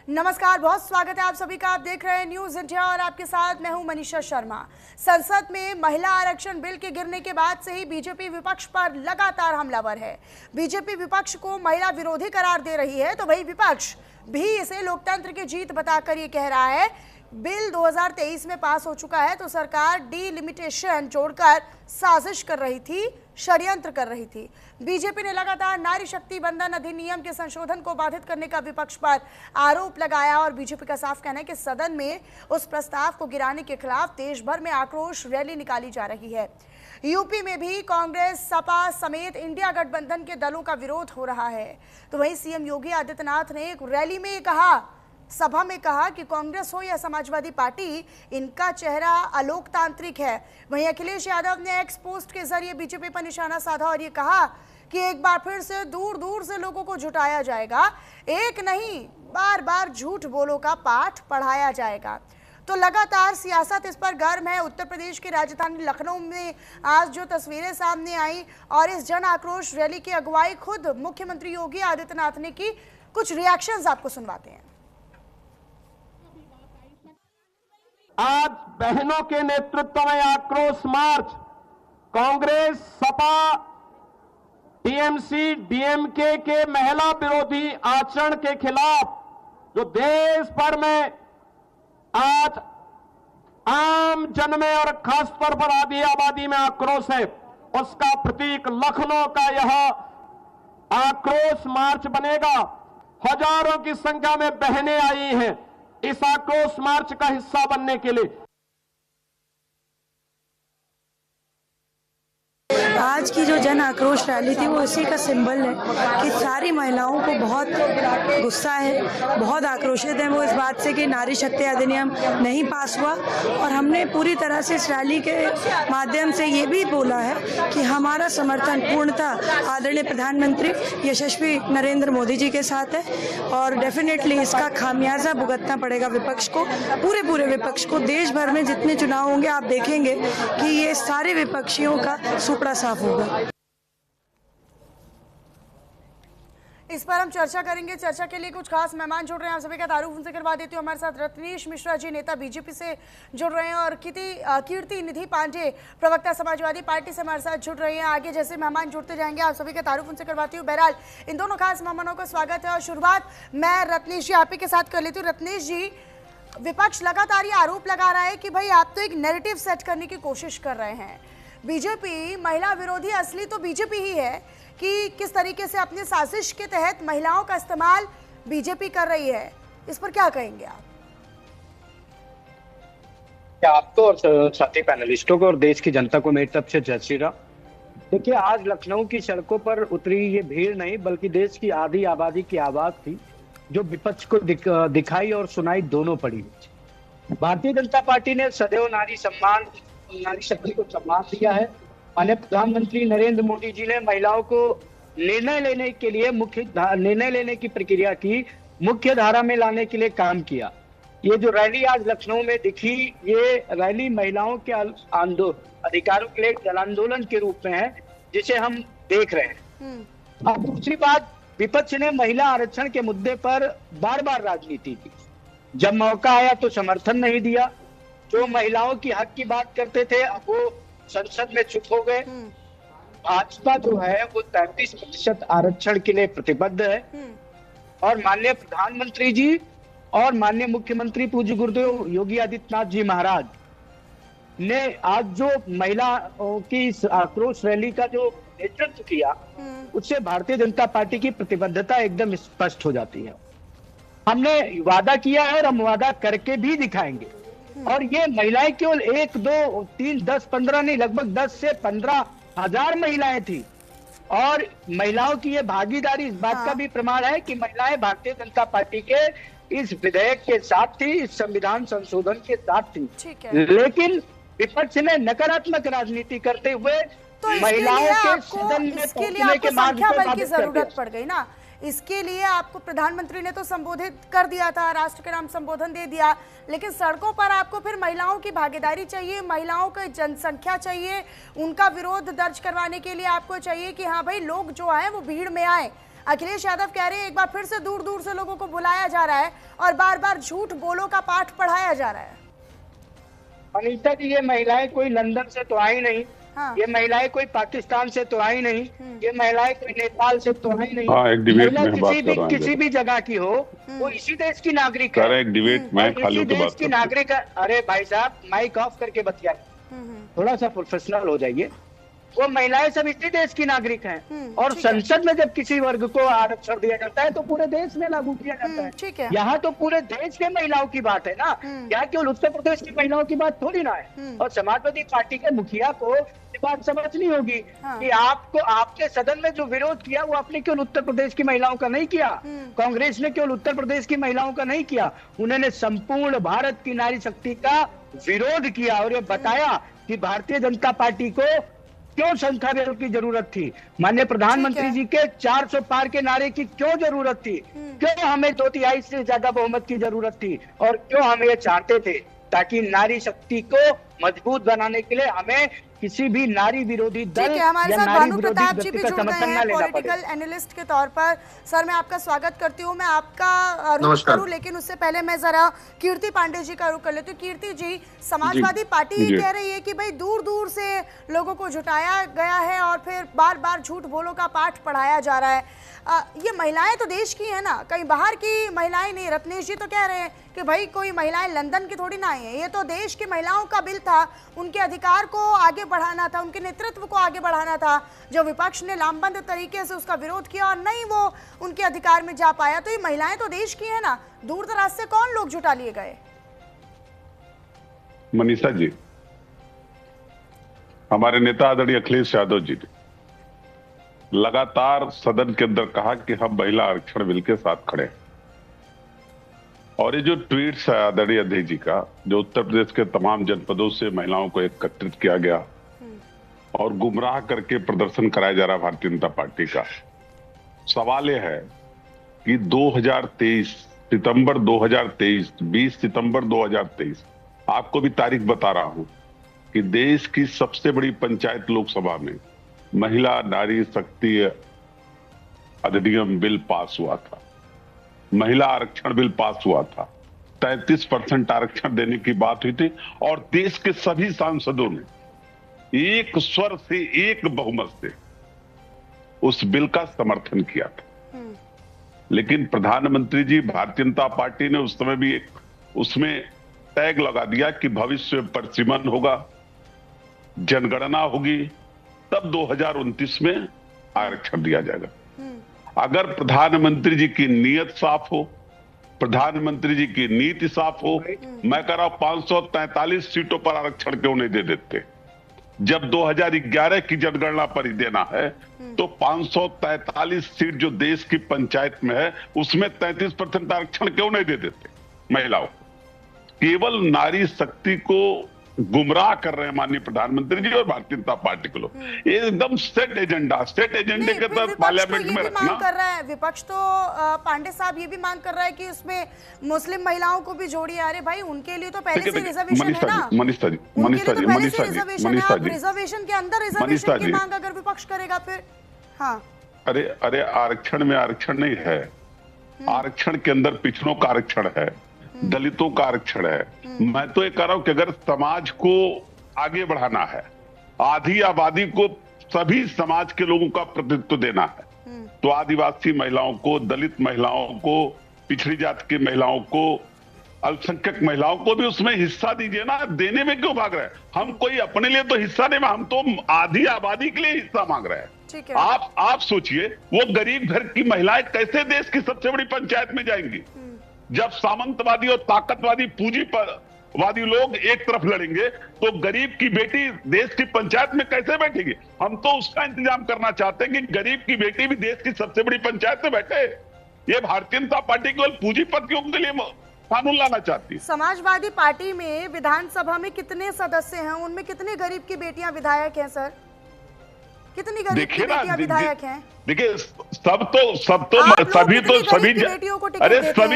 नमस्कार, बहुत स्वागत है आप सभी का। आप देख रहे हैं न्यूज इंडिया और आपके साथ मैं हूं मनीषा शर्मा। संसद में महिला आरक्षण बिल के गिरने के बाद से ही बीजेपी विपक्ष पर लगातार हमलावर है। बीजेपी विपक्ष को महिला विरोधी करार दे रही है तो वही विपक्ष भी इसे लोकतंत्र की जीत बताकर ये कह रहा है बिल 2023 में पास हो चुका है तो सरकार डीलिमिटेशन जोड़कर साजिश कर रही थी, षड्यंत्र कर रही थी। बीजेपी ने लगातार नारी शक्ति बंधन अधिनियम के संशोधन को बाधित करने का विपक्ष पर आरोप लगाया और बीजेपी का साफ कहना है कि सदन में उस प्रस्ताव को गिराने के खिलाफ देश भर में आक्रोश रैली निकाली जा रही है। यूपी में भी कांग्रेस, सपा समेत इंडिया गठबंधन के दलों का विरोध हो रहा है। तो वहीं सीएम योगी आदित्यनाथ ने एक रैली में सभा में कहा कि कांग्रेस हो या समाजवादी पार्टी, इनका चेहरा अलोकतांत्रिक है। वहीं अखिलेश यादव ने एक्स पोस्ट के जरिए बीजेपी पर निशाना साधा और ये कहा कि एक बार फिर से दूर दूर से लोगों को जुटाया जाएगा, एक नहीं बार बार झूठ बोलो का पाठ पढ़ाया जाएगा। तो लगातार सियासत इस पर गर्म है। उत्तर प्रदेश की राजधानी लखनऊ में आज जो तस्वीरें सामने आई और इस जन आक्रोश रैली की अगुवाई खुद मुख्यमंत्री योगी आदित्यनाथ ने की, कुछ रिएक्शंस आपको सुनवाते हैं। आज बहनों के नेतृत्व में आक्रोश मार्च कांग्रेस, सपा, टीएमसी, डीएमके के महिला विरोधी आचरण के खिलाफ जो देश भर में आज आम जन में और खासतौर पर आधी आबादी में आक्रोश है, उसका प्रतीक लखनऊ का यह आक्रोश मार्च बनेगा। हजारों की संख्या में बहनें आई हैं इस आक्रोश मार्च का हिस्सा बनने के लिए। आज की जो जन आक्रोश रैली थी वो इसी का सिंबल है कि सारी महिलाओं को बहुत गुस्सा है, बहुत आक्रोशित है वो इस बात से कि नारी शक्ति अधिनियम नहीं पास हुआ। और हमने पूरी तरह से इस रैली के माध्यम से ये भी बोला है कि हमारा समर्थन पूर्णतः आदरणीय प्रधानमंत्री यशस्वी नरेंद्र मोदी जी के साथ है और डेफिनेटली इसका खामियाजा भुगतना पड़ेगा विपक्ष को, पूरे विपक्ष को। देश भर में जितने चुनाव होंगे आप देखेंगे कि ये सारे विपक्षियों का सुपड़ा साफ होगा। इस पर हम चर्चा करेंगे। चर्चा के लिए कुछ खास मेहमान जुड़ रहे हैं, आप सभी का तारुफ उनसे करवा देती हूँ। हमारे साथ रत्नेश मिश्रा जी, नेता बीजेपी से जुड़ रहे हैं और कीर्ति निधि पांडे, प्रवक्ता समाजवादी पार्टी से हमारे साथ जुड़ रहे हैं। आगे जैसे मेहमान जुड़ते जाएंगे आप सभी का तारुफ उनसे करवाती हूँ। बहरहाल इन दोनों खास मेहमानों का स्वागत है और शुरुआत मैं रत्नेश जी आप ही के साथ कर लेती हूँ। रत्नेश जी, विपक्ष लगातार ये आरोप लगा रहा है कि भाई आप तो एक नैरेटिव सेट करने की कोशिश कर रहे हैं। बीजेपी महिला विरोधी असली तो बीजेपी ही है कि किस तरीके से अपने साजिश के तहत महिलाओं का इस्तेमाल बीजेपी कर रही है, इस पर क्या कहेंगे आप? आपको और साथी पैनलिस्टों को और देश की जनता को मेरी तरफ से जय श्री राम। देखिए, आज लखनऊ की सड़कों पर उतरी ये भीड़ नहीं बल्कि देश की आधी आबादी की आवाज थी जो विपक्ष को दिखाई और सुनाई दोनों पड़ी। भारतीय जनता पार्टी ने सदैव नारी शक्ति को सम्मान दिया है। माननीय प्रधानमंत्री नरेंद्र मोदी जी ने महिलाओं को निर्णय लेने की प्रक्रिया की मुख्य धारा में लाने के लिए काम किया। ये जो रैली आज लखनऊ में दिखी, ये रैली महिलाओं के अधिकारों के लिए जन आंदोलन के रूप में है जिसे हम देख रहे हैं। अब दूसरी बात, विपक्ष ने महिला आरक्षण के मुद्दे पर बार बार राजनीति की। जब मौका आया तो समर्थन नहीं दिया। जो महिलाओं की हक की बात करते थे अब वो संसद में चुप हो गए। भाजपा जो है वो 33% आरक्षण के लिए प्रतिबद्ध है और माननीय प्रधानमंत्री जी और माननीय मुख्यमंत्री पूज्य गुरुदेव योगी आदित्यनाथ जी महाराज ने आज जो महिलाओं की इस आक्रोश रैली का जो नेतृत्व किया, उससे भारतीय जनता पार्टी की प्रतिबद्धता एकदम स्पष्ट हो जाती है। हमने वादा किया है और हम वादा करके भी दिखाएंगे। और ये महिलाएं केवल 1, 2, 3, 10, 15 नहीं, लगभग 10 से 15 हजार महिलाएं थी और महिलाओं की ये भागीदारी इस बात का भी प्रमाण है कि महिलाएं भारतीय जनता पार्टी के इस विधेयक के साथ थी, इस संविधान संशोधन के साथ थी। लेकिन विपक्ष ने नकारात्मक राजनीति करते हुए तो महिलाओं के सदन में पहुंचने के मार्ग को बाधित कर जरूरत पड़ गई ना। इसके लिए आपको प्रधानमंत्री ने तो संबोधित कर दिया था, राष्ट्र के नाम संबोधन दे दिया, लेकिन सड़कों पर आपको फिर महिलाओं की भागीदारी चाहिए, महिलाओं की जनसंख्या चाहिए, उनका विरोध दर्ज करवाने के लिए आपको चाहिए कि हाँ भाई लोग जो आए वो भीड़ में आए। अखिलेश यादव कह रहे हैं एक बार फिर से दूर दूर से लोगों को बुलाया जा रहा है और बार बार झूठ बोलो का पाठ पढ़ाया जा रहा है। अनीता जी, ये महिलाएं कोई लंदन से तो आई नहीं। हाँ। ये महिलाएं कोई पाकिस्तान से तो आई नहीं। ये महिलाएं कोई नेपाल से तो आई नहीं। हाँ, एक डिबेट महिला में बात कर रहा हूं। किसी भी जगह की हो, वो इसी देश की नागरिक है। एक डिबेट में इसी खाली देश की नागरिक है। अरे भाई साहब, माइक ऑफ करके बतियाइए, थोड़ा सा प्रोफेशनल हो जाइए। वो महिलाएं सब इसी देश की नागरिक हैं और संसद में जब किसी वर्ग को आरक्षण दिया जाता है तो पूरे देश में लागू किया जाता है। ठीक है। यहाँ तो पूरे देश के महिलाओं की बात है ना, क्या केवल उत्तर प्रदेश की महिलाओं की बात थोड़ी ना है। और समाजवादी पार्टी के मुखिया को ये बात समझनी होगी कि आपको आपके सदन में जो विरोध किया वो आपने केवल उत्तर प्रदेश की महिलाओं का नहीं किया, कांग्रेस ने केवल उत्तर प्रदेश की महिलाओं का नहीं किया, उन्होंने संपूर्ण भारत की नारी शक्ति का विरोध किया और ये बताया कि भारतीय जनता पार्टी को क्यों संख्या बल की जरूरत थी, माननीय प्रधानमंत्री जी के 400 पार के नारे की क्यों जरूरत थी, क्यों हमें 2/3 से ज्यादा बहुमत की जरूरत थी और क्यों हम ये चाहते थे, ताकि नारी शक्ति को मजबूत बनाने के लिए हमें किसी भी नारी विरोधी दल या नारी विरोधी व्यक्ति का समर्थन न लेना पड़े। पॉलिटिकल एनालिस्ट के तौर पर सर मैं आपका स्वागत करती हूँ। मैं आपका रुख करूँ लेकिन उससे पहले मैं जरा कीर्ति पांडे जी का रुख कर लेती हूँ। कीर्ति जी, समाजवादी पार्टी ये कह रही है कि भाई दूर दूर से लोगों को जुटाया गया है और फिर बार बार झूठ बोलो का पाठ पढ़ाया जा रहा है। ये महिलाएं तो देश की है ना, कहीं बाहर की महिलाएं नहीं। रत्नेश जी तो कह रहे हैं कि भाई कोई महिलाएं लंदन की थोड़ी ना आई है, ये तो देश की महिलाओं का बिल था, उनके अधिकार को आगे बढ़ाना था, उनके नेतृत्व को आगे बढ़ाना था। जो विपक्ष ने लामबंद तरीके से उसका विरोध किया और नहीं वो उनके अधिकार में जा पाया, तो ये महिलाएं तो देश की है ना, दूर दराज से कौन लोग जुटा लिए गए? मनीषा जी, हमारे नेता आदरणीय अखिलेश यादव जी ने लगातार सदन के अंदर कहा कि हम महिला आरक्षण बिल के साथ खड़े हैं। और ये जो ट्वीट्स है आदरणीय अध्यक्ष जी का, जो उत्तर प्रदेश के तमाम जनपदों से महिलाओं को एकत्रित किया गया और गुमराह करके प्रदर्शन कराया जा रहा भारतीय जनता पार्टी का, सवाल यह है कि 2023 सितंबर 2023 20 सितंबर 2023, आपको भी तारीख बता रहा हूं कि देश की सबसे बड़ी पंचायत लोकसभा में महिला नारी शक्ति अधिनियम बिल पास हुआ था, महिला आरक्षण बिल पास हुआ था, 33% आरक्षण देने की बात हुई थी और देश के सभी सांसदों ने एक स्वर से एक बहुमत से उस बिल का समर्थन किया था। लेकिन प्रधानमंत्री जी, भारतीय जनता पार्टी ने उस समय भी एक उसमें टैग लगा दिया कि भविष्य परिसीमन होगा, जनगणना होगी, तब 2029 में आरक्षण दिया जाएगा। अगर प्रधानमंत्री जी की नीयत साफ हो, प्रधानमंत्री जी की नीति साफ हो, मैं कह रहा हूं 543 सीटों पर आरक्षण क्यों नहीं दे देते? जब 2011 की जनगणना पर ही देना है तो 543 सीट जो देश की पंचायत में है उसमें 33% आरक्षण क्यों नहीं दे देते महिलाओं? केवल नारी शक्ति को गुमराह कर रहे हैं माननीय प्रधानमंत्री जी और भारतीय जनता पार्टी के लोग। ये एकदम सेट एजेंडे के तहत पार्लियामेंट में रखना कर रहा है विपक्ष। तो पांडे साहब ये भी मांग कर रहा है कि उसमें मुस्लिम महिलाओं को भी जोड़िए। अरे भाई, उनके लिए तो पहले से रिजर्वेशन है ना। मनीषा जी, रिजर्वेशन के अंदर रिजर्वेशन की मांग अगर विपक्ष करेगा फिर हाँ। अरे आरक्षण में आरक्षण नहीं है, आरक्षण के अंदर पिछड़ों का आरक्षण है, दलितों का आरक्षण है। मैं तो ये कह रहा हूं कि अगर समाज को आगे बढ़ाना है, आधी आबादी को सभी समाज के लोगों का प्रतिनिधित्व देना है, तो आदिवासी महिलाओं को, दलित महिलाओं को, पिछड़ी जाति की महिलाओं को, अल्पसंख्यक महिलाओं को भी उसमें हिस्सा दीजिए ना। देने में क्यों भाग रहे हैं? हम कोई अपने लिए तो हिस्सा नहीं, हम तो आधी आबादी के लिए हिस्सा मांग रहे हैं। आप सोचिए, वो गरीब घर की महिलाएं कैसे देश की सबसे बड़ी पंचायत में जाएंगी? जब सामंतवादी और ताकतवादी पूंजीवादी लोग एक तरफ लड़ेंगे तो गरीब की बेटी देश की पंचायत में कैसे बैठेगी? हम तो उसका इंतजाम करना चाहते हैं कि गरीब की बेटी भी देश की सबसे बड़ी पंचायत में बैठे। ये भारतीय जनता पार्टी केवल पूंजीपतियों के लिए कानून लाना चाहती है। समाजवादी पार्टी में विधानसभा में कितने सदस्य हैं, उनमें कितने गरीब की बेटियां विधायक हैं सर? कितनी गरीब की बेटियां विधायक हैं? देखिए, सभी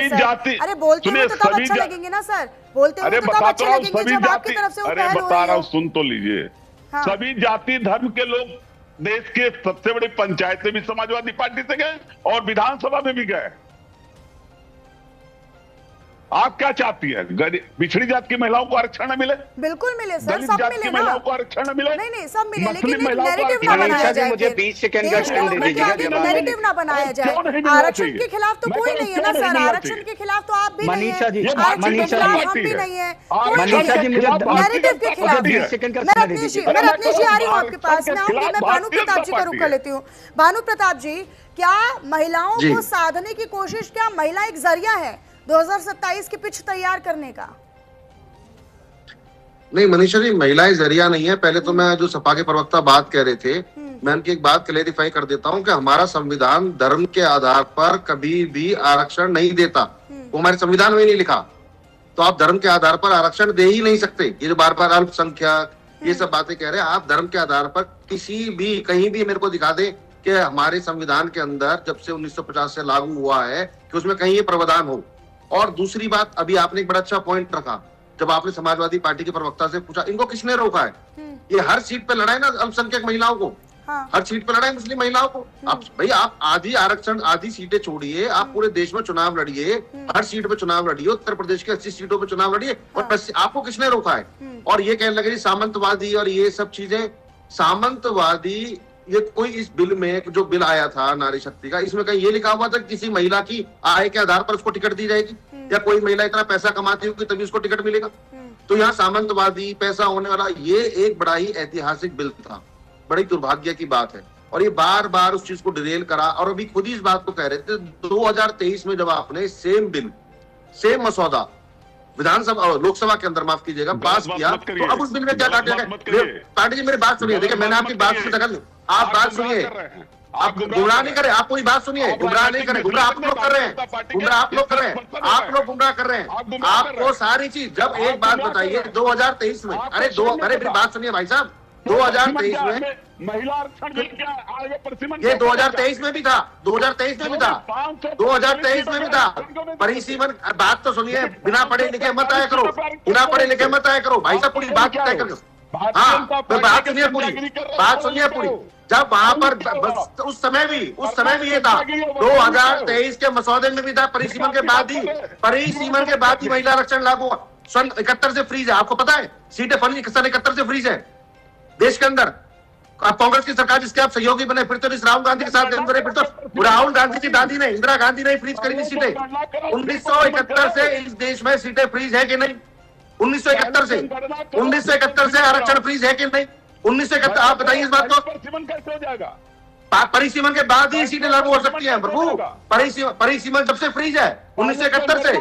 जाति, अरे बोलते हुए तो तब अच्छा लगेंगे ना सर, बोलते हुए तो तब अच्छे लगेंगे जब आपकी तरफ से वो पहल हो रही है। सुन तो लीजिए। सभी जाति धर्म के लोग देश के सबसे बड़ी पंचायतें भी समाजवादी पार्टी से गए और विधानसभा में भी गए। आप क्या चाहती है? पिछड़ी जात की महिलाओं को आरक्षण न मिले? बिल्कुल मिले सर, दलित सब जात मिले की ना। महिलाओं को आरक्षण न मिले? नहीं सब मिले, मुस्लिम लेकिन महिलाओं को नैरेटिव ना आरक्षण- बनाया जाए। मुझे 20 सेकंड का टाइम दे दीजिएगा। नैरेटिव ना बनाया जाए। क्यों नहीं मिलना आरक्षण चाहिए? के खिलाफ तो मैं कोई तो नहीं है ना क्यों नहीं सर, मिलना आरक्षण चाहिए? के खिलाफ तो आप भी नहीं मनीषा जी, है, आरक्षण के मनीषा खिलाफ जी, हम भी नहीं है, कोई मनीषा जी, मुझे नैरेटिव के खिलाफ। मुझे 20 सेकंड का मैं समय दे रत्नेश जी दीजिए। आ रही हूँ आपके पास, मैं आऊंगी, मैं भानु भारतीय प्रताप जी का जनता रुख कर पार्टी लेती हूँ। भानु प्रताप जी, क्या महिलाओं जी। को साधने की कोशिश, क्या महिला एक जरिया है 2027 की पिच तैयार करने का? नहीं मनीषा जी, महिलाएं जरिया नहीं है। पहले तो मैं जो सपा के प्रवक्ता बात कह रहे थे, मैं उनकी एक बात क्लेरिफाई कर देता हूं कि हमारा संविधान धर्म के आधार पर कभी भी आरक्षण नहीं देता। वो हमारे संविधान में नहीं लिखा। तो आप धर्म के आधार पर आरक्षण दे ही नहीं सकते। ये जो बार बार अल्पसंख्यक ये सब बातें कह रहे हैं, आप धर्म के आधार पर किसी भी कहीं भी मेरे को दिखा दे कि हमारे संविधान के अंदर जब से 1950 से लागू हुआ है कि उसमें कहीं ये प्रावधान हो। और दूसरी बात, अभी आपने एक बड़ा अच्छा पॉइंट रखा, जब आपने समाजवादी पार्टी के प्रवक्ता से पूछा इनको किसने रोका है, ये हर सीट पे लड़ा है ना अल्पसंख्यक महिलाओं को। हाँ। हर सीट पे लड़ा है मुस्लिम महिलाओं को। आप भाई आप आधी आरक्षण आधी सीटें छोड़िए, आप पूरे देश में चुनाव लड़िए, हर सीट पे चुनाव लड़िए, उत्तर प्रदेश की 80 सीटों पे चुनाव लड़िए, और आपको किसने रोका है? और ये कहने लगे सामंतवादी और ये सब चीजें। सामंतवादी, ये कोई इस बिल में जो बिल आया था नारी शक्ति का, इसमें कहीं ये लिखा हुआ था कि किसी महिला की आय के आधार पर उसको टिकट दी जाएगी, या कोई महिला इतना पैसा कमाती होगी तभी उसको टिकट मिलेगा? तो यहाँ सामंतवादी पैसा होने वाला, ये एक बड़ा ही ऐतिहासिक बिल था। बड़ी दुर्भाग्य की बात है, और ये बार बार उस चीज को डिरेल करा। और अभी खुद ही इस बात को कह रहे थे 2023 में जब आपने सेम बिल, सेम मसौदा विधानसभा और लोकसभा के अंदर, माफ कीजिएगा, पास किया, तो अब उस बिल में क्या काटा गया? पार्टी जी मेरी बात सुनिए, देखिए मैंने आपकी बात से दखल, आप बात सुनिए, आप गुमराह नहीं करें, आप पूरी बात सुनिए, गुमराह नहीं करें, गुमराह आप लोग कर रहे हैं, गुमराह आप लोग कर रहे हैं, आप लोग गुमराह कर रहे हैं। आपको सारी चीज, जब एक बात बताइए 2023 में, अरे मेरी बात सुनिए भाई साहब, 2023 में महिला आरक्षण बिल क्या आगे परिसीमन, ये 2023 में भी था, 2023 में भी था, 2023 में भी था परिसीमन। बात तो सुनिए, बिना पढ़े लिखे मत आया करो, बिना पढ़े लिखे मत आया करो भाई साहब, पूरी बात तय करो। हाँ, बात सुनिए पूरी, बात सुनिए पूरी। जब वहां पर उस समय भी ये था, 2023 के मसौदे में भी था, परिसीमन के बाद ही महिला आरक्षण लागू हुआ। सन 71 से फ्रीज है, आपको पता है? सीटें सन 71 से फ्रीज है देश के अंदर। आप कांग्रेस की सरकार जिसके आप सहयोगी बने, फिर तो इस राहुल गांधी के साथ फिर तो राहुल गांधी की दादी ने, इंदिरा गांधी ने फ्रीज करी थी सीटें। 1971 से इस देश में सीटें फ्रीज है कि नहीं? 1971 से आरक्षण फ्रीज है कि नहीं? 1971, आप बताइए इस बात को। परिसीमन कैसे हो जाएगा? परिसीमन के बाद ही सीटें लागू हो सकती हैं प्रभु। परिसीमन जब से फ्रीज है 1971 से।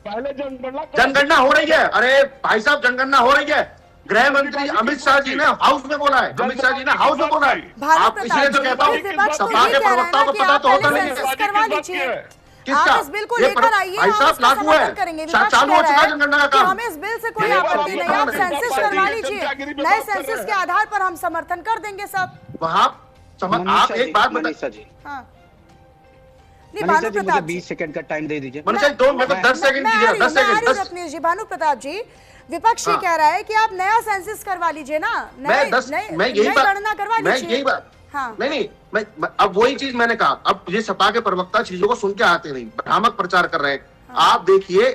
पहले जनगणना हो रही है, अरे भाई साहब जनगणना हो रही है। गृह मंत्री अमित शाह जी ने हाउस में बोला है, अमित शाह जी ने हाउस में बोला है। आप इसलिए तो कहता हूँ सपा के प्रवक्ताओं को पता तो होता नहीं है करवा लीजिए, किसका आप इस बिल को लेकर आइए, भाई साहब लागू है, चालू हो चुका है जनगणना का काम। हमें इस बिल से कोई आपत्ति नहीं, आप सेंसस करवा लीजिए, नए सेंसस के आधार पर हम समर्थन कर देंगे सब। वहाँ आप एक बात मनीषा जी, हाँ, मनीषा जी मुझे 20 सेकंड का टाइम दे दीजिए। मनीषा जी 10 सेकंड दीजिए, 10 सेकंड। रत्नेश जी, भानु प्रताप जी, विपक्ष ये कह रहा है कि आप नया सेंसस करवा लीजिए ना, नई गणना करवा लीजिए। हाँ। नहीं, मैं अब वही चीज मैंने कहा, अब ये सपा के प्रवक्ता चीजों को सुन के आते नहीं, भ्रामक प्रचार कर रहे हैं। हाँ। आप देखिए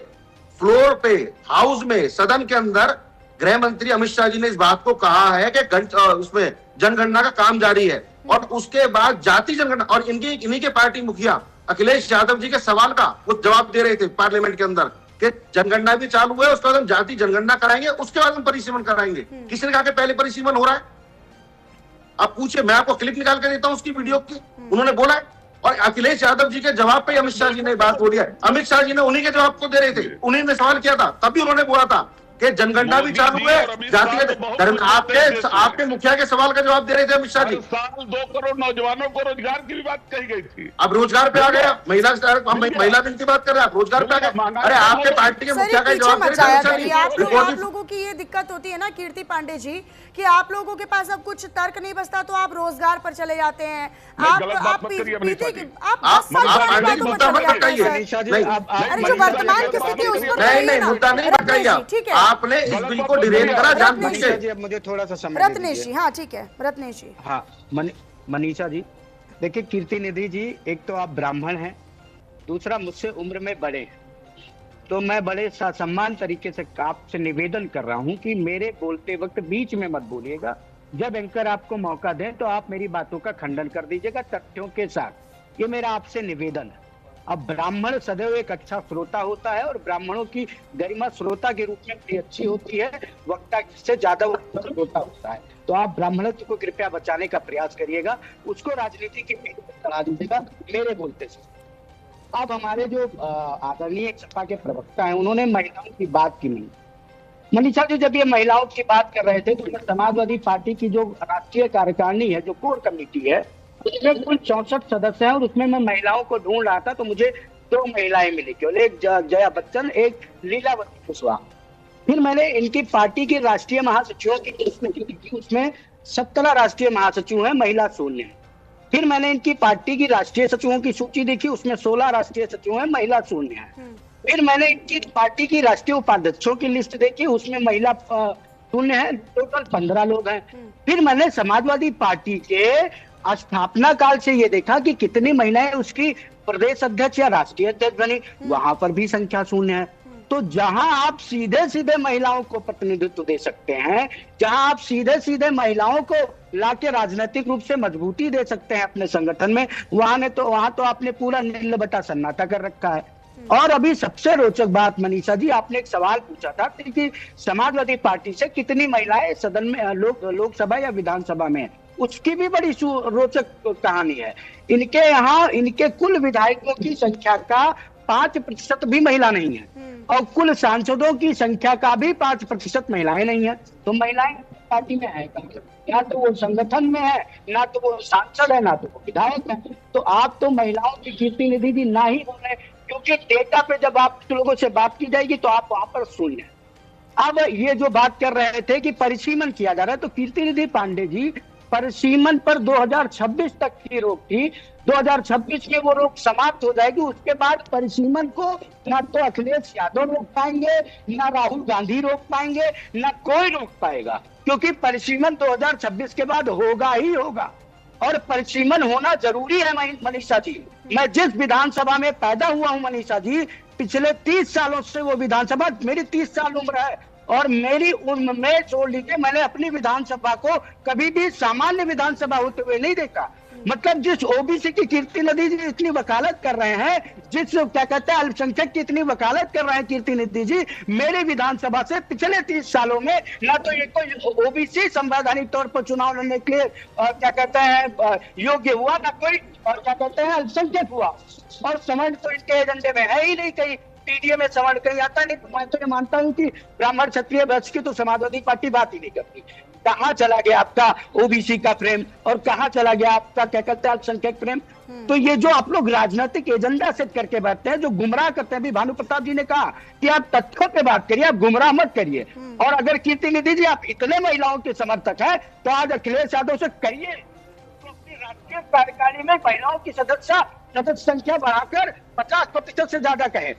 फ्लोर पे, हाउस में, सदन के अंदर गृह मंत्री अमित शाह जी ने इस बात को कहा है कि उसमें जनगणना का काम जारी है, और उसके बाद जाति जनगणना, और इन्हीं के पार्टी मुखिया अखिलेश यादव जी के सवाल का वो जवाब दे रहे थे पार्लियामेंट के अंदर कि जनगणना भी चालू है, उसके बाद हम जाति जनगणना कराएंगे, उसके बाद हम परिसीमन कराएंगे। किसने कहा कि पहले परिसीमन हो रहा है? आप पूछिए, मैं आपको क्लिप निकाल के देता हूं उसकी वीडियो की, उन्होंने बोला है। और अखिलेश यादव जी के जवाब पे अमित शाह जी ने बात बोली है। अमित शाह जी ने उन्हीं के जवाब को दे रहे थे, उन्हीं ने सवाल किया था, तभी उन्होंने बोला था कि जनगणना भी चालू है, जाति धर्म। आपके मुखिया के सवाल का जवाब दे रहे थे अमित शाह जी। 2 करोड़ नौजवानों को रोजगार की भी बात कही गई थी। अब रोजगार पे आ गया, महिला दिन की बात कर रहे हैं, आप रोजगार पे आ गए। अरे आपके पार्टी के मुखिया का जवाब दे रहे थे। आप लोगों की ये दिक्कत होती है ना कीर्ति पांडे जी, कि आप लोगों के पास अब कुछ तर्क नहीं बचता तो आप रोजगार पर चले जाते हैं, आप जो वर्तमान की स्थिति उस पर नहीं, मुद्दा नहीं भटकाइए। आपने इस बिल को डिरेल करा जानबूझ रत्नेश के। जी, अब मुझे थोड़ा सा समय रत्नेश जी, हाँ ठीक है, रत्नेश जी। हाँ, मनीषा जी, देखिए कीर्ति निधि जी, एक तो आप ब्राह्मण हैं, दूसरा मुझसे उम्र में बड़े हैं, तो मैं बड़े सम्मान तरीके से आपसे निवेदन कर रहा हूं कि मेरे बोलते वक्त बीच में मत बोलिएगा। जब एंकर आपको मौका दें तो आप मेरी बातों का खंडन कर दीजिएगा तथ्यों के साथ। ये मेरा आपसे निवेदन है। अब ब्राह्मण सदैव एक अच्छा श्रोता होता है और ब्राह्मणों की गरिमा श्रोता के रूप में बड़ी अच्छी होती है, वक्ता से ज्यादा वो श्रोता होता है। तो आप ब्राह्मणत्व को कृपया बचाने का प्रयास करिएगा, उसको राजनीति की पीठ पर चढ़ा दीजिएगा मेरे बोलते से। अब हमारे जो आदरणीय सपा के प्रवक्ता हैं, उन्होंने महिलाओं की बात की नहीं। मनीषा जी, जब ये महिलाओं की बात कर रहे थे तो मैं समाजवादी पार्टी की जो राष्ट्रीय कार्यकारिणी है, जो कोर कमेटी है, उसमें कुल 64 सदस्य हैं और उसमें मैं महिलाओं को ढूंढ रहा था तो मुझे 2 महिलाएं मिली, केवल एक जया बच्चन, एक लीलावती कुशवाहा। फिर मैंने इनकी पार्टी की राष्ट्रीय महासचिवों की लिस्ट देखी, उसमें 17 राष्ट्रीय महासचिव हैं, महिला शून्य है। फिर मैंने इनकी पार्टी की राष्ट्रीय सचिवों की सूची देखी, उसमें 16 राष्ट्रीय सचिव हैं, महिला शून्य है। फिर मैंने इनकी पार्टी की राष्ट्रीय उपाध्यक्षों की लिस्ट देखी, उसमें महिला शून्य है, टोटल 15 लोग हैं। फिर मैंने समाजवादी पार्टी के स्थापना काल से ये देखा कि कितनी महिलाएं उसकी प्रदेश अध्यक्ष या राष्ट्रीय अध्यक्ष बनी, वहां पर भी संख्या शून्य है। तो जहां आप सीधे सीधे महिलाओं को प्रतिनिधित्व दे सकते हैं, जहां आप सीधे सीधे महिलाओं को लाके राजनीतिक रूप से मजबूती दे सकते हैं अपने संगठन में, वहां तो आपने पूरा नील बटा सन्नाटा कर रखा है। और अभी सबसे रोचक बात मनीषा जी, आपने एक सवाल पूछा था कि समाजवादी पार्टी से कितनी महिलाएं सदन में, लोकसभा या विधानसभा में, उसकी भी बड़ी रोचक कहानी है। इनके यहाँ इनके कुल विधायकों की संख्या का 5% भी महिला नहीं है और कुल सांसदों की संख्या का भी 5% महिलाएं नहीं है। तो महिलाएं पार्टी में है कहाँ? या तो वो संगठन में है, ना तो वो सांसद है, ना तो वो विधायक है। तो आप तो महिलाओं की कीर्ति निधि भी ना ही बोले, क्योंकि डेटा पे जब आप लोगों से बात की जाएगी तो आप वहां पर शून्य। अब ये जो बात कर रहे थे कि परिसीमन किया जा रहा है, तो कीर्ति निधि पांडे जी, परिसीमन पर 2026 तक की रोक थी, 2026 में वो रोक समाप्त हो जाएगी। उसके बाद परिसीमन को ना तो अखिलेश यादव रोक पाएंगे, ना राहुल गांधी रोक पाएंगे, ना कोई रोक पाएगा, क्योंकि परिसीमन 2026 के बाद होगा ही होगा। और परिसीमन होना जरूरी है मनीषा जी। मैं जिस विधानसभा में पैदा हुआ हूं मनीषा जी, पिछले 30 सालों से वो विधानसभा, मेरी 30 साल उम्र है और मेरी उम्र में छोड़ लीजिए, मैंने अपनी विधानसभा को कभी भी सामान्य विधानसभा होते हुए नहीं देखा। मतलब जिस ओबीसी की कीर्ति निधि जी इतनी वकालत कर रहे हैं, जिस क्या कहते हैं अल्पसंख्यक की इतनी वकालत कर रहे हैं कीर्ति निधि जी, मेरे विधानसभा से पिछले 30 सालों में ना तो ये कोई ओबीसी संवैधानिक तौर पर चुनाव लड़ने के लिए क्या कहते हैं योग्य हुआ, ना कोई क्या कहते हैं अल्पसंख्यक हुआ। और समझ तो इनके एजेंडे में है ही नहीं, कहीं पीडीए में समझ कहीं आता नहीं। मैं तो ये मानता हूँ कि ब्राह्मण क्षत्रिय वंश की तो समाजवादी पार्टी बात ही नहीं करती। कहाँ चला गया आपका ओबीसी का प्रेम और कहाँ चला गया आपका क्या कहते हैं अल्पसंख्यक प्रेम। तो ये जो आप लोग राजनीतिक एजेंडा सेट करके बैठते हैं, जो गुमराह करते हैं, अभी भानु प्रताप जी ने कहा कि आप तथ्यों पे बात करिए, आप गुमराह मत करिए। और अगर कीर्ति निधि जी आप इतने महिलाओं के समर्थक हैं तो आज अखिलेश यादव से कहिए तो अपनी राष्ट्रीय कार्यकारिणी में महिलाओं की सदस्य संख्या बढ़ाकर 50% से ज्यादा कहे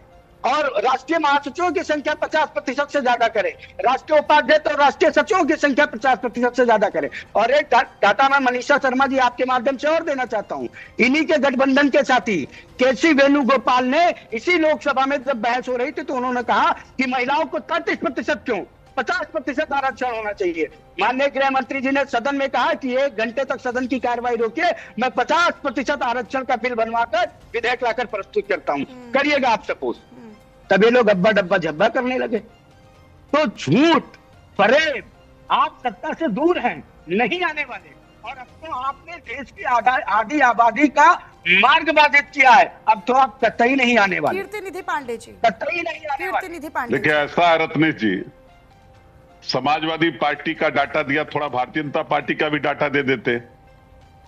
और राष्ट्रीय महासचिवों की संख्या 50% से ज्यादा करे, राष्ट्रीय उपाध्यक्ष और राष्ट्रीय सचिवों की संख्या 50% से ज्यादा करे। और एक डाटा मैं मनीषा शर्मा जी आपके माध्यम से और देना चाहता हूं, इन्हीं के गठबंधन के साथी केसी वेणुगोपाल ने इसी लोकसभा में जब बहस हो रही थी तो उन्होंने कहा कि महिलाओं को 33% क्यों, 50% आरक्षण होना चाहिए। माननीय गृह मंत्री जी ने सदन में कहा कि 1 घंटे तक सदन की कार्रवाई रोकिए, मैं 50% आरक्षण का बिल बनवाकर विधेयक लाकर प्रस्तुत करता हूं, करिएगा आप सपोज। तब ये लोग अब्बा डब्बा झब्बा करने लगे। तो झूठ फरेब, आप सत्ता से दूर हैं, नहीं आने वाले। और अब तो आपने देश की आधी आबादी का मार्ग बाधित किया है, अब तो आप कतई नहीं आने वाले। कीर्ति निधि पांडे जी, कतई नहीं आने वाले। कीर्ति निधि पांडे देखिए ऐसा है रत्नेश जी, समाजवादी पार्टी का डाटा दिया, थोड़ा भारतीय जनता पार्टी का भी डाटा दे देते।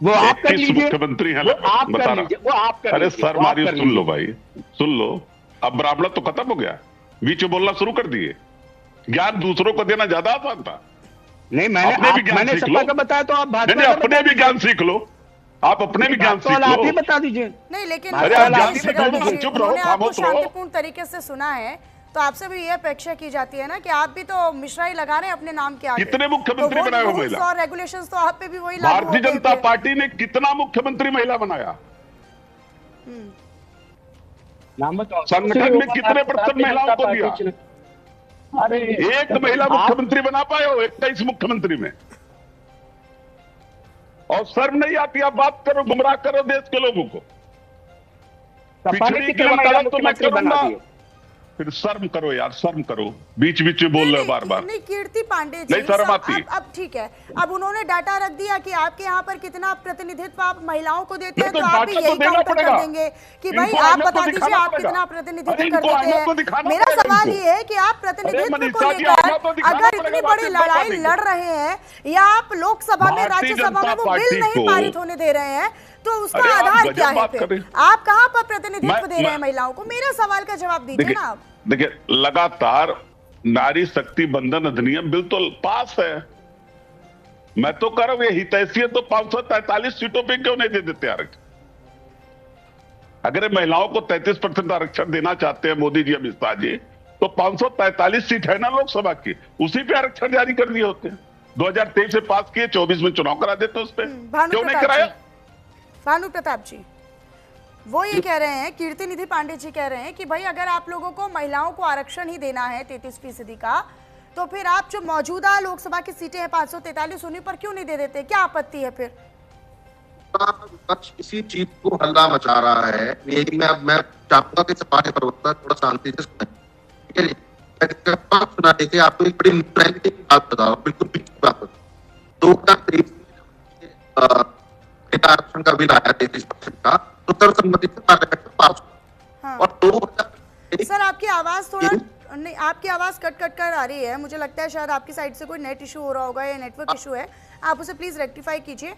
वो आप कर लीजिए, मुख्यमंत्री हैं, वो आप बता कर रहा। लीजिए, वो आप कर अरे लीजिए, सर वो आप मारियो कर सुन लो लीजिए। भाई, सुन लो। अब ब्राह्मण तो खत्म हो गया, बीच में बोलना शुरू कर दिए। ज्ञान दूसरों को देना ज्यादा आसान था। नहीं, मैंने सीख सपा लो। का बताया तो आप भाजपा नहीं, का अपने भी ज्ञान सीख लो, आप अपने भी ज्ञान सीख आप ही लो। बता दीजिए। नहीं, लेकिन अरे आप उन्होंने ज्ञान से आपको चुप रहो, खामोश रहो। शांतिपूर्ण तरीके से सुना है, तो तो आपसे भी ये अपेक्षा की जाती है ना कि आप भी तो मिश्रा ही लगा रहे हैं अपने नाम के आगे। कितने मुख्यमंत्री बनाए हो महिला? और रेगुलेशंस तो आप पे भी वही लागू भारतीय होते जनता थे। पार्टी ने कितना मुख्यमंत्री महिला बनाया? संगठन में कितने प्रतिशत महिलाओं को दिया? अरे एक महिला मुख्यमंत्री बना पाए हो 21 मुख्यमंत्री में? और शर्म नहीं आती? आप बात करो, गुमराह करो देश के लोगों को। सपा ने पिछड़ी की कितने महिला वकालत तो मैं मुख्यमंत्री बना करूंगा। दिए? फिर शर्म करो यार, शर्म करो। बीच बीच में बोल रहे हो बार बार। नहीं, कीर्ति पांडे जी नहीं शर्म आती। अब ठीक है, अब उन्होंने डाटा रख दिया कि आपके यहाँ पर कितना प्रतिनिधित्व आप महिलाओं को देते हैं, तो तो आप भी डाटा तो यही देना काउंटर कर पड़ेगा। देंगे कि भाई इनको आप आईना तो बता दीजिए दिखाना आप पड़ेगा। कितना अरे प्रतिनिधित्व कर इनको देते आईना तो हैं। दिखाना मेरा पड़ेगा सवाल इनको। ये है कि आप प्रतिनिधित्व को मनीषा जी, आईना तो लेकर दिखाना अगर पड़ेगा इतनी बड़ी भारतीय जनता लड़ाई पार्टी लड़ रहे हैं या आप लोकसभा में भारतीय राज्यसभा में जनता वो बिल पार्टी नहीं को- पारित होने दे रहे हैं, तो उसका अरे आप आधार गजब क्या है? बात कर फिर रहे हैं। आप कहाँ पर प्रतिनिधित्व दे रहे हैं मैं- महिलाओं को? मेरा सवाल का जवाब दीजिए ना आप। देखिए लगातार नारी शक्ति बंधन अधिनियम बिल तो पास है। मैं तो कह रहा हूं ये हितैषियत तो 543 सीटों पे क्यों नहीं दे देते आरक्षण? अगर ये महिलाओं को 33% आरक्षण देना चाहते हैं मोदी जी, अमित शाह जी, तो 543 सीट है ना लोकसभा की, उसी पे आरक्षण जारी कर दिए होते हैं। 2023 से पास किए, 24 में चुनाव करा देते उस पे, क्यों नहीं कराया? भानु प्रताप जी वो ये कह रहे हैं, कीर्ति निधि पांडे जी कह रहे हैं कि भाई अगर आप लोगों को महिलाओं को आरक्षण ही देना है 33% का, तो फिर आप जो मौजूदा लोकसभा की सीटें हैं 543 उन्हीं पर क्यों नहीं दे देते? क्या आपत्ति है फिर? विपक्ष इसी चीज को हल्ला मचा रहा है। यही मैं चाहूंगा कि सपा के प्रवक्ता थोड़ा शांति से सुने, ठीक है जी? सुना देते आपको एक बड़ी न्यूट्रलिटी की बात बताओ, बिल्कुल बात बताओ। 2023 आरक्षण का बिल आया 33% का, तो सर्वसम्मति से पार्लियामेंट में पास हुआ। हाँ। और 2023 सर आपकी आवाज थोड़ा नहीं, आपकी आवाज कट कट कर आ रही है। मुझे लगता है शायद आपकी साइड से कोई नेट इशू हो रहा होगा या नेटवर्क इशू है, आप उसे प्लीज रेक्टिफाई कीजिए।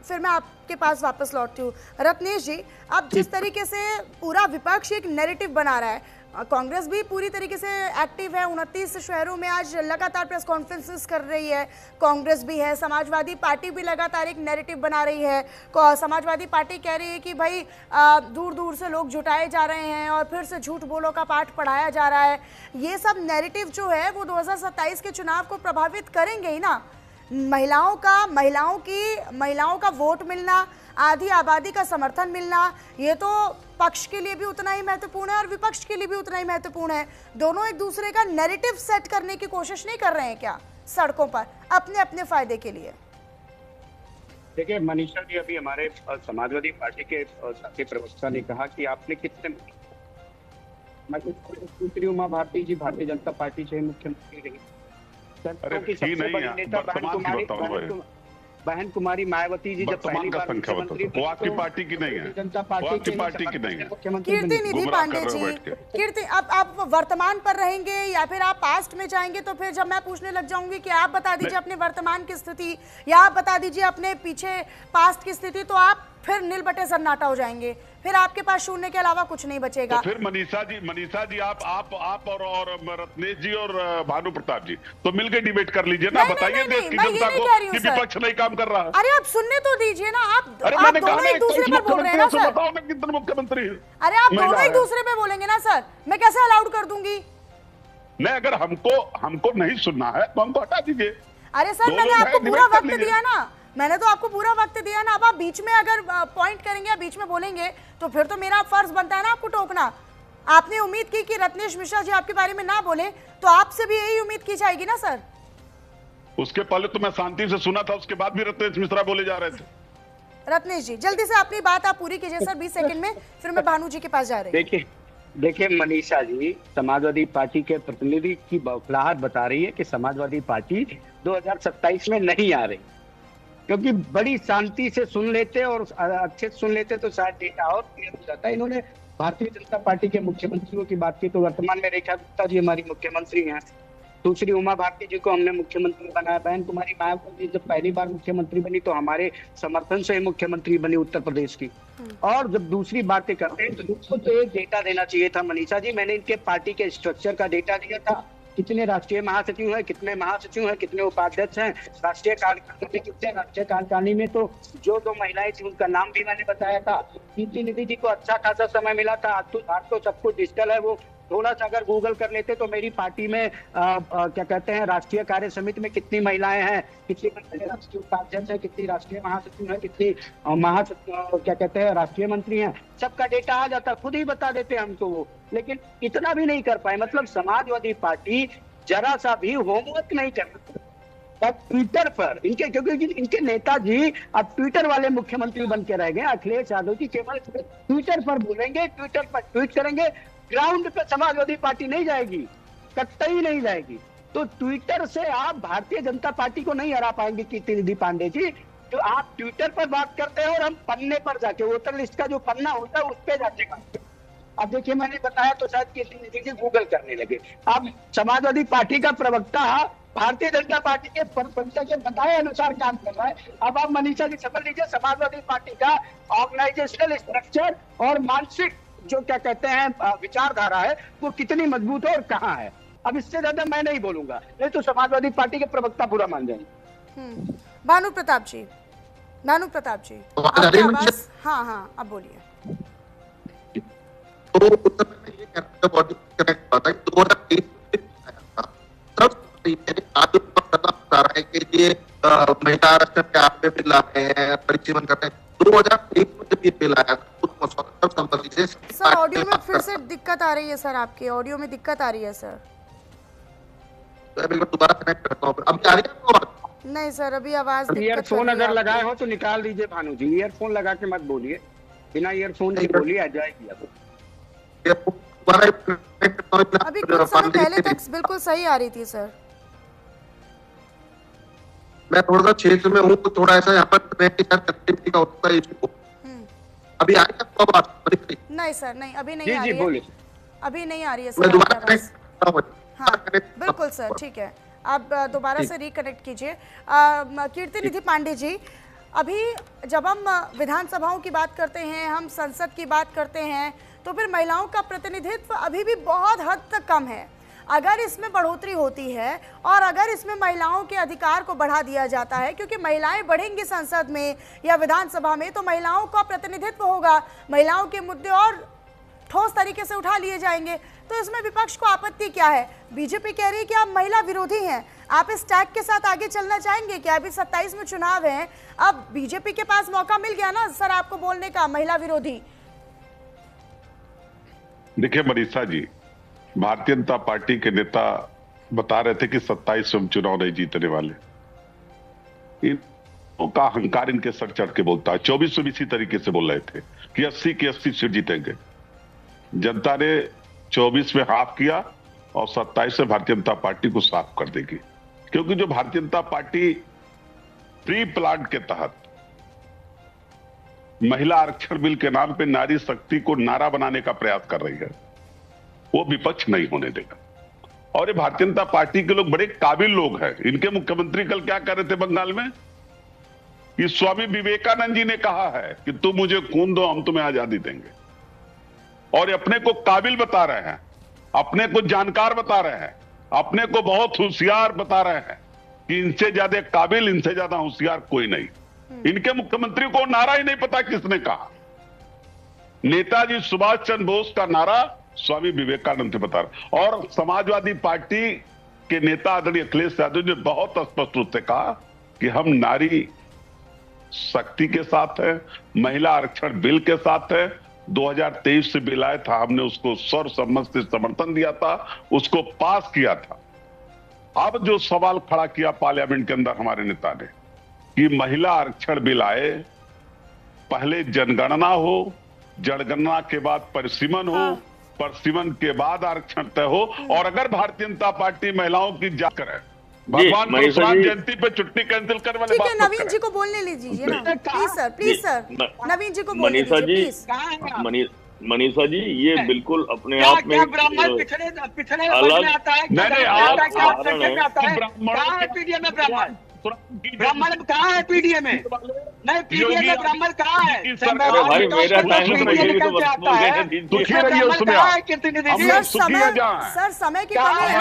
फिर मैं आपके पास वापस लौटती हूँ। रत्नेश जी, अब जिस तरीके से पूरा विपक्ष एक नैरेटिव बना रहा है, कांग्रेस भी पूरी तरीके से एक्टिव है, 29 शहरों में आज लगातार प्रेस कॉन्फ्रेंसेस कर रही है, कांग्रेस भी है, समाजवादी पार्टी भी लगातार एक नैरेटिव बना रही है। समाजवादी पार्टी कह रही है कि भाई दूर दूर से लोग जुटाए जा रहे हैं और फिर से झूठ बोलो का पाठ पढ़ाया जा रहा है। ये सब नैरेटिव जो है वो 2027 के चुनाव को प्रभावित करेंगे ही ना। महिलाओं का वोट मिलना, आधी आबादी का समर्थन मिलना, ये तो पक्ष के लिए भी उतना ही महत्वपूर्ण है और विपक्ष के लिए भी उतना ही महत्वपूर्ण है। दोनों एक दूसरे का नैरेटिव सेट करने की कोशिश नहीं कर रहे हैं क्या सड़कों पर अपने अपने फायदे के लिए? देखिए मनीषा जी, अभी हमारे समाजवादी पार्टी के साथी प्रवक्ता ने कहा कि आपने कितने, सुश्री उमा भारती जी भारतीय जनता पार्टी से मुख्यमंत्री रही, की सबसे बड़ी नेता बहन कुमारी मायावती जी जब पहली बार मुख्यमंत्री, वो आपकी पार्टी की नहीं है, जनता वो आपकी पार्टी पार्टी की नहीं है। मुख्यमंत्री कीर्ति निधि गुमराह पांडे कर रहे हो जी, बैठ के। कीर्ति अब आप वर्तमान पर रहेंगे या फिर आप पास्ट में जाएंगे? तो फिर जब मैं पूछने लग जाऊंगी कि आप बता दीजिए अपने वर्तमान की स्थिति या आप बता दीजिए अपने पीछे पास्ट की स्थिति, तो आप फिर नील बटे सन्नाटा हो जाएंगे, फिर आपके पास शून्य के अलावा कुछ नहीं बचेगा। तो फिर मनीषा जी आप और रत्नेश जी और भानु प्रताप जी तो मिलकर डिबेट कर लीजिए ना। नहीं, बताइए नहीं, देश नहीं, की मैं ये जनता नहीं को कह रही हूँ, कि सर। विपक्ष नहीं काम कर रहा है। अरे आप सुनने तो दीजिए ना, आप अरे मैंने कहा दोनों ना एक दूसरे पर बोल रहे हैं ना सर। बताओ ना कितने मुख्यमंत्री हैं। अरे आप महिला दोनों एक है। दूसरे पे बोलेंगे ना सर, मैं कैसे अलाउड कर दूंगी? नहीं, अगर हमको नहीं सुनना है तो हमको हटा दीजिए। अरे सर दो मैंने लोग आपको हैं, पूरा डिबेट कर वक्त लीजिए। दिया ना, मैंने तो आपको पूरा वक्त दिया ना। अब आप बीच में अगर पॉइंट करेंगे या बीच में बोलेंगे तो फिर तो मेरा फर्ज बनता है ना आपको टोकना। आपने उम्मीद की कि रत्नेश मिश्रा जी आपके बारे में ना बोले, तो आपसे भी यही उम्मीद की जाएगी ना सर। उसके पहले तो मैं शांति से सुना था, उसके बाद भी रत्नेश मिश्रा बोले जा रहे थे। रत्नेश जी जल्दी से अपनी बात आप पूरी कीजिए सर, 20 सेकंड में, फिर मैं भानु जी के पास जा रही हूँ। देखिए मनीषा जी, समाजवादी पार्टी के प्रतिनिधि की बौखलाहट बता रही है कि समाजवादी पार्टी 2027 में नहीं आ रही, क्योंकि बड़ी शांति से सुन लेते और अच्छे से सुन लेते तो शायद डेटा और क्लियर हो जाता। इन्होंने भारतीय जनता पार्टी के मुख्यमंत्रियों की बात की, तो वर्तमान में रेखा गुप्ता जी हमारी मुख्यमंत्री हैं, सुश्री उमा भारती जी को हमने मुख्यमंत्री बनाया, बहन कुमारी मायावती जी जब पहली बार मुख्यमंत्री बनी तो हमारे समर्थन से मुख्यमंत्री बनी उत्तर प्रदेश की। और जब दूसरी बातें करते हैं तो उसको तो एक डेटा देना चाहिए था मनीषा जी। मैंने इनके पार्टी के स्ट्रक्चर का डेटा दिया था, कितने राष्ट्रीय महासचिव हैं, कितने महासचिव हैं, कितने उपाध्यक्ष हैं, राष्ट्रीय कार्यकारिणी कितने, राष्ट्रीय कार्यकारिणी में तो जो दो महिलाएं थी उनका नाम भी मैंने बताया था। कीर्ति निधि जी को अच्छा खासा समय मिला था। आज तो सब कुछ डिजिटल है, वो थोड़ा सा अगर गूगल कर लेते तो मेरी पार्टी में क्या कहते हैं राष्ट्रीय कार्य समिति में कितनी महिलाएं हैं, कितनी राष्ट्रीय उपाध्यक्ष है, कितनी राष्ट्रीय महासचिव है, कितनी क्या कहते हैं राष्ट्रीय मंत्री हैं, सबका डेटा आ जाता, खुद ही बता देते हमको वो। लेकिन इतना भी नहीं कर पाए। मतलब समाजवादी पार्टी जरा सा भी होमवर्क नहीं कर पाती। अब ट्विटर पर इनके, क्योंकि इनके नेताजी अब ट्विटर वाले मुख्यमंत्री बन के रह गए। अखिलेश यादव जी केवल ट्विटर पर बोलेंगे, ट्विटर पर ट्वीट करेंगे, ग्राउंड पे समाजवादी पार्टी नहीं जाएगी, कतई नहीं जाएगी। तो ट्विटर से आप भारतीय जनता पार्टी को नहीं हरा पाएंगे कीर्ति पांडे जी। तो आप ट्विटर पर बात करते हैं और हम पन्ने पर जाके, वोटर लिस्ट का जो पन्ना होता है उस पे जाके बात। अब देखिए मैंने बताया तो शायद कीर्ति जी गूगल करने लगे। अब समाजवादी पार्टी का प्रवक्ता भारतीय जनता पार्टी के प्रवक्ता के बताए अनुसार काम कर रहा है। अब आप मनीषा जी समझ लीजिए समाजवादी पार्टी का ऑर्गेनाइजेशनल स्ट्रक्चर और मानसिक जो क्या कहते हैं विचारधारा है वो कितनी मजबूत है और कहाँ है। अब इससे ज्यादा मैं नहीं बोलूंगा, नहीं तो समाजवादी पार्टी के प्रवक्ता बुरा मान जाएंगे। भानु प्रताप जी, आपकी आवाज, हाँ अब बोलिए। तो उत्तर में ये कहना बहुत करेक्ट बात है। 2023 आज बता रहा है कि ये महिला आरक्षण के आप पे बिल आए हैं, परिसीमन करते हैं। 2023 में जब ये बिल आया सर, ऑडियो में फिर से दिक्कत आ रही है सर, आपके ऑडियो में दिक्कत आ रही है सर। दोबारा कनेक्ट करता हूँ। अभी आ रही है आवाज? नहीं सर, अभी आवाज। ईयरफोन अगर लगाए हो तो निकाल दीजिए भानु जी, ईयरफोन लगा के मत बोलिए, बिना ईयरफोन के बोलिए, आ जाएगी। अभी कुछ समय पहले तक बिल्कुल सही आ रही थी सर। मैं थोड़ा सा क्षेत्र में हूँ तो थोड़ा ऐसा यहाँ पर कनेक्टिविटी का होता है इशू। अभी आ रही है आपको आवाज? नहीं सर, नहीं अभी नहीं आ रही है, अभी नहीं आ रही है सर। मैं दोबारा कनेक्ट, हाँ बिल्कुल सर, ठीक है, आप दोबारा से रिकनेक्ट कीजिए। कीर्ति पांडे जी, अभी जब हम विधानसभाओं की बात करते हैं, हम संसद की बात करते हैं, तो फिर महिलाओं का प्रतिनिधित्व अभी भी बहुत हद तक कम है। अगर इसमें बढ़ोतरी होती है और अगर इसमें महिलाओं के अधिकार को बढ़ा दिया जाता है, क्योंकि महिलाएं बढ़ेंगी संसद में या विधानसभा में, तो महिलाओं का प्रतिनिधित्व होगा, महिलाओं के मुद्दे और ठोस तरीके से उठा लिए जाएंगे। तो इसमें विपक्ष को आपत्ति क्या है? बीजेपी कह रही है कि आप महिला विरोधी हैं, आप इस टैग के साथ आगे चलना चाहेंगे क्या? अभी 27 में चुनाव है, अब बीजेपी के पास मौका मिल गया ना सर आपको बोलने का, महिला विरोधी। देखिए मनीषा जी, भारतीय जनता पार्टी के नेता बता रहे थे कि 27 में हम चुनाव नहीं जीतने वाले। इनका अहंकार इनके सर चढ़ के बोलता है। 24 में इसी तरीके से बोल रहे थे कि 80 की 80 सीट जीतेंगे। जनता ने 24 में हाफ किया और 27 में भारतीय जनता पार्टी को साफ कर देगी, क्योंकि जो Bharatiya Janata party pre plan के तहत महिला आरक्षण बिल के नाम पे नारी शक्ति को नारा बनाने का प्रयास कर रही है, वो विपक्ष नहीं होने देगा। और ये भारतीय जनता पार्टी के लोग बड़े काबिल लोग हैं। इनके मुख्यमंत्री कल क्या कर रहे थे बंगाल में कि स्वामी विवेकानंद जी ने कहा है कि तुम मुझे खून दो, हम तुम्हें आजादी देंगे। और अपने को काबिल बता रहे हैं, अपने को जानकार बता रहे हैं, अपने को बहुत होशियार बता रहे हैं कि इनसे ज्यादा काबिल, इनसे ज्यादा होशियार कोई नहीं। इनके मुख्यमंत्री को नारा ही नहीं पता किसने कहा। नेताजी सुभाष चंद्र बोस का नारा स्वामी विवेकानंद से बता रहे। और समाजवादी पार्टी के नेता आदरणीय अखिलेश यादव ने बहुत स्पष्ट रूप से कहा कि हम नारी शक्ति के साथ है, महिला आरक्षण बिल के साथ है। 2023 से बिल आया था, हमने उसको सर्वसम्मति से समर्थन दिया था, उसको पास किया था। अब जो सवाल खड़ा किया पार्लियामेंट के अंदर हमारे नेता ने कि महिला आरक्षण बिल आए, पहले जनगणना हो, जनगणना के बाद परिसीमन हो, परिसीमन के बाद आरक्षण तय हो, और अगर भारतीय जनता पार्टी महिलाओं की जांच करे, भगवान परशुराम जयंती पे छुट्टी कैंसिल करने वाले बात नवीन जी को बोलने लीजिए ना, प्लीज सर, नवीन जी को बोलने लीजिए। मनीषा जी, ये बिल्कुल अपने आप में ब्राह्मण पिछड़े अलग आता है। ब्राह्मण कहाँ है पीडीए में? नहीं, पीडीए में ब्राह्मण कहाँ है? भाई मेरा टाइम सर, समय की कमी है,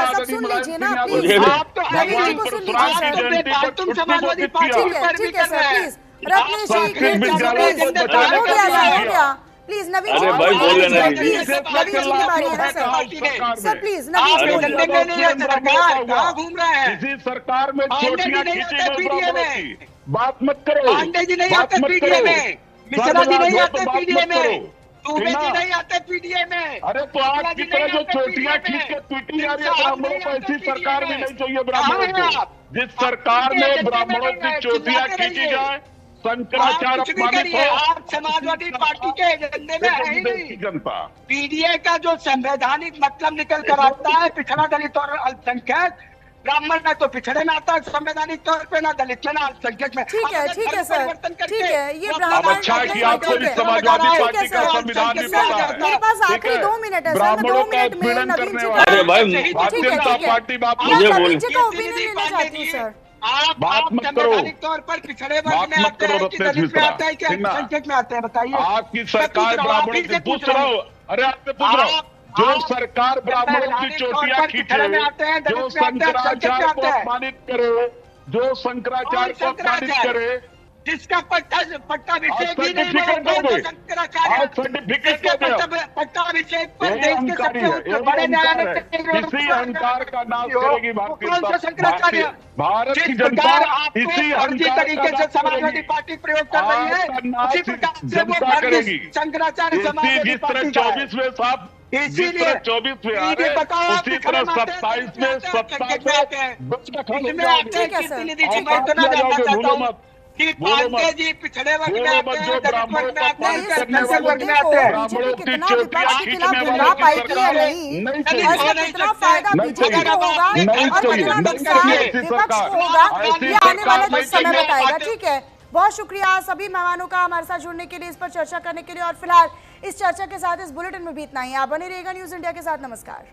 सब सुन लीजिए ना प्लीज। आप तो तुम समाजवादी पार्टी ठीक है सर, प्लीज रत्नेश जी, हो गया प्लीज नवीन अरे जी भाई, बोले ना प्लीज, नवीन जी की बारी है ना सर प्लीज नवीन जी बोलिए। कहाँ घूम रहे हैं? इसी सरकार में छोटियां खींची गई पीडीए ब्राह्मणों में। की। बात मत करो, पांडे जी नहीं बात आते मत पीडीए करो। में, मिश्रा जी नहीं आते बात पीडीए मत करो। में, दुबे जी नहीं आते पीडीए में। अरे तो आज की तरह जो छोटियां खींच के पीटी जा रही है ब्राह्मणों को, ऐसी सरकार भी नहीं चाहिए ब्राह्मणों को। जिस सरकार में ब्राह्मणों की चोटियां खींची जाए, शंकराचार्य अपमानित हो, आप समाजवादी पार्टी के एजेंडे में है ही नहीं। जनता पीडीए का जो संवैधानिक मतलब निकल कर आता है, पिछड़ा दलित और अल्पसंख्यक, ब्राह्मण में तो पिछड़े में आता है संवैधानिक तौर पे, ना दलित में ना अल्पसंख्यक में। ठीक है सर, ठीक है, ये अब अच्छा है कि आपको भी समाजवादी पार्टी का संविधान भी पता है। मेरे पास आखिरी 2 मिनट है सर, मैं 2 मिनट में नवीन जी का अरे भाई, भारतीय जनता पार्टी बात मुझे नवीन बोल- जी का ओपिनियन लेना चाहती हूँ सर। आप बात मत करो। संवैधानिक तौर पर पिछड़े वर्ग बात में मत आते करो हैं कि रत्नेश दलित में मिश्रा। आते हैं कि ठीक ना? अल्पसंख्यक में आते हैं, बताइए। आपकी सरकार ब्राह्मणों से पूछ रहा हूँ, अरे आपसे पूछ रहा हूँ, जो सरकार ब्राह्मणों की चोटियां खींचे, जो शंकराचार्य को अपमानित करे, जो शंकराचार्य को अपमानित करे, जिसका पट्टाभिषेक भी नहीं सर्टिफिकेट हुआ, दो वो दे। शंकराचार्य आज सर्टिफिकेट दो दे। पट्टाभिषेक पर यही देश के अहंकारी सबसे है, उच्च यही बड़े अहंकार न्यायालय है। इसी अहंकार का नाश करेगी भारतीय कौन सा जनता शंकराचार्य? भारत की जिस जनता प्रकार आपको इसी फर्जी अहंकार तरीके का से नाश समाजवादी करेगी। पार्टी प्रयोग कर रही है, आपका नाश उसी प्रकार से वो जनता फर्जी करेगी। शंकराचार्य समाजवादी जिस तरह पार्टी का है। 24 में साहब, जिस इसीलिए तरह 24 में आ रहे हैं, उसी तरह 27 में 27 इसमें आते हैं ठीक है सर। प्रतिनिधि जी, मैं इतना जानना चाहता हूँ कि बोलो मत। पांडे जी पिछड़े वर्ग में बोलो आते मत, हैं, जो दलित ब्राह्मणों वर्ग में को आते हैं, अपमानित कि करने अल्पसंख्यक वाले वर्ग में आते हैं। ब्राह्मणों की कितना चोटियां विपक्ष के खींचने खिलाफ वालों भिड़ा की पाएगी या सरकार नहीं, नहीं और चाहिए। इसका कितना फायदा नहीं बीजेपी चाहिए। को होगा नहीं और चाहिए। कितना नहीं नुकसान चाहिए ऐसी विपक्ष सरकार। को होगा, ऐसी ये आने वाला सरकार जो नहीं समय चाहिए। बताएगा। ठीक है, बहुत शुक्रिया सभी मेहमानों का हमारे साथ जुड़ने के लिए, इस पर चर्चा करने के लिए। और फिलहाल इस चर्चा के साथ इस बुलेटिन में भी इतना ही। आप बने रहिएगा न्यूज इंडिया के साथ। नमस्कार।